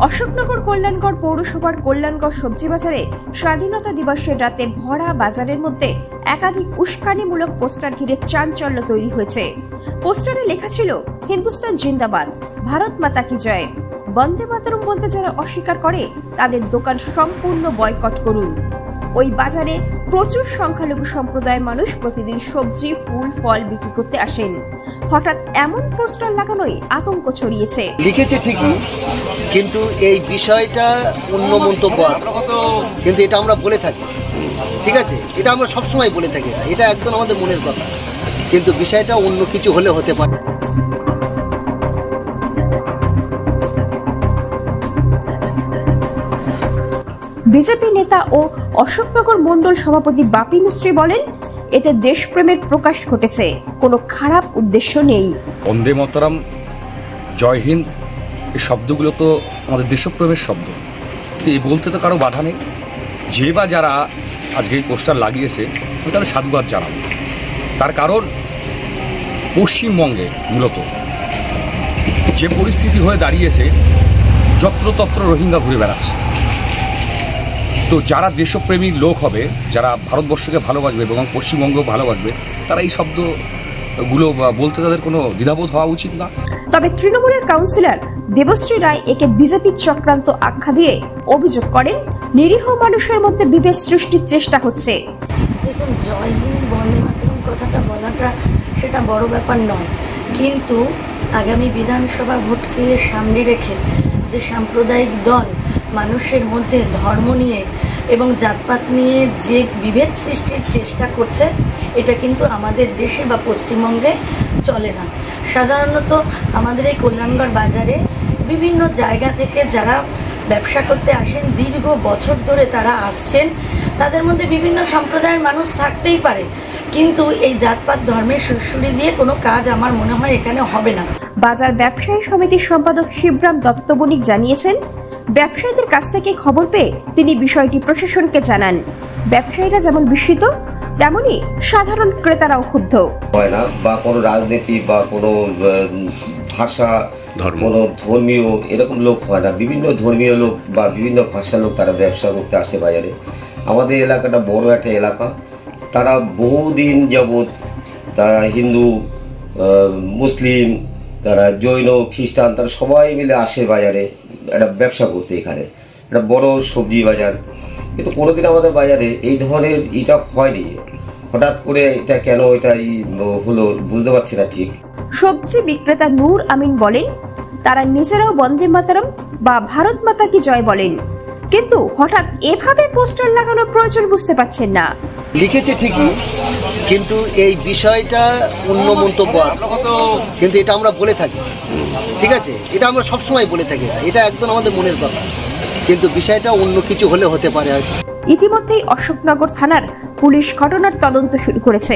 অশোকনগর কল্যাণগড় পৌরসভার কল্যাণগড় সবজি বাজারে স্বাধীনতা দিবসের রাতে ভরা বাজারের মধ্যে একাধিক উস্কানিমূলক পোস্টার ঘিরে চাঞ্চল্য তৈরি হয়েছে। পোস্টারে লেখা ছিল হিন্দুস্তান জিন্দাবাদ, ভারত মাতা কি জয়। বন্দে মাতরম বলতে যারা অস্বীকার করে তাদের দোকান সম্পূর্ণ বয়কট করুন। ওই বাজারে প্রচুর সংখ্যালঘু সম্প্রদায়ের মানুষ প্রতিদিন সবজি, ফুল, ফল বিক্রি করতে আসেন। হঠাৎ এমন পোস্টার লাগানোই আতঙ্ক ছড়িয়েছে। লিখেছে ঠিকই, কিন্তু এই বিষয়টা অন্য মন্তব্য আছে, কিন্তু এটা আমরা বলে থাকি, ঠিক আছে, এটা আমরা সবসময় বলে থাকি, এটা একদম আমাদের মনের কথা, কিন্তু বিষয়টা অন্য কিছু হলে হতে পারে। বিজেপি নেতা ও অশোকনগর মণ্ডল সভাপতি বাপি মিস্ত্রি বলেন, এতে দেশপ্রেমের প্রকাশ ঘটেছে, কোনো খারাপ উদ্দেশ্য নেই। বন্দে মাতরম, জয় হিন্দ, এই শব্দগুলো তো আমাদের দেশপ্রেমের শব্দ, তো এই বলতে তো কারো বাধা নেই। যে বা যারা আজকে এই পোস্টার লাগিয়েছে আমি তাদের সাধুবাদ জানাবো। তার কারণ পশ্চিমবঙ্গে মূলত যে পরিস্থিতি হয়ে দাঁড়িয়েছে, যত্রতত্র রোহিঙ্গা ঘুরে বেড়াচ্ছে। তো যারা দেশপ্রেমী লোক হবে, যারা ভারতবর্ষকে ভালোবাসবে এবং পশ্চিমবঙ্গও ভালোবাসবে, তারা এই শব্দগুলো বলতে তাদের কোনো দ্বিধাবোধ হওয়া উচিত না। তবে তৃণমূলের কাউন্সিলর দেবশ্রী রায় একে বিজেপির চক্রান্ত আখ্যা দিয়ে অভিযোগ করেন, নিরীহ মানুষের মধ্যে বিভেদ সৃষ্টির চেষ্টা হচ্ছে। দেখুন, জয় হিন্দ, বন্দে মাতরম কথাটা বলাটা সেটা বড় ব্যাপার নয়, কিন্তু আগামী বিধানসভা ভোটকে সামনে রেখে যে সাম্প্রদায়িক দল মানুষের মধ্যে ধর্ম নিয়ে এবং জাতপাত নিয়ে যে বিভেদ সৃষ্টির চেষ্টা করছে, এটা কিন্তু আমাদের দেশে বা পশ্চিমবঙ্গে চলে না। সাধারণত আমাদের এই কল্যাণগড় বাজারে বিভিন্ন জায়গা থেকে যারা ব্যবসা করতে আসেন, দীর্ঘ বছর ধরে তারা আসছেন, তাদের মধ্যে বিভিন্ন সম্প্রদায়ের মানুষ থাকতেই পারে, কিন্তু এই জাতপাত ধর্মের সুরসুরি দিয়ে কোনো কাজ আমার মনে হয় এখানে হবে না। বাজার ব্যবসায়ী সমিতির সম্পাদক শিবরাম দত্ত বণিক জানিয়েছেন, ব্যবসায়ীদের কাছ থেকে খবর পেয়ে তিনি বিষয়টি প্রশাসনকে জানান। ব্যবসায়ীরা যেমন বিস্মিত, তেমনি সাধারণ ক্রেতারাও ক্ষুব্ধ। হয় না, বা কোনো রাজনীতি বা কোনো ভাষা, কোনো ধর্মীয় এরকম লোক হয় না। বিভিন্ন ধর্মীয় লোক বা বিভিন্ন ভাষার লোক তারা ব্যবসা করতে আসে বাজারে। আমাদের এলাকাটা বড় একটা এলাকা, তারা বহুদিন যাবৎ তারা হিন্দু, মুসলিম, তারা জৈন, খ্রিস্টান, তারা সবাই মিলে আসে বাজারে একটা ব্যবসা করতে। এখানে একটা বড় সবজি বাজার, কিন্তু কোনোদিন আমাদের বাজারে এই ধরনের এটা হয়নি। হঠাৎ করে এটা কেন এটা হলো বুঝতে পারছি না ঠিক। সবজি বিক্রেতা নূর আমিন বলেন, তারা নিজেরাও বন্দে মাতরম বা ভারত মাতা কি জয় বলেন, কিন্তু হঠাৎ এভাবে পোস্টার লাগানোর প্রয়োজন বুঝতে পারছেন না। লিখেছে ঠিকই, কিন্তু এই বিষয়টা অন্য মন্তব্য আছে, কিন্তু এটা আমরা বলে থাকি, ঠিক আছে, এটা আমরা সবসময় বলে থাকি, এটা একদম আমাদের মনের কথা, কিন্তু বিষয়টা অন্য কিছু হলে হতে পারে। ইতিমধ্যেই অশোকনগর থানার পুলিশ ঘটনার তদন্ত শুরু করেছে।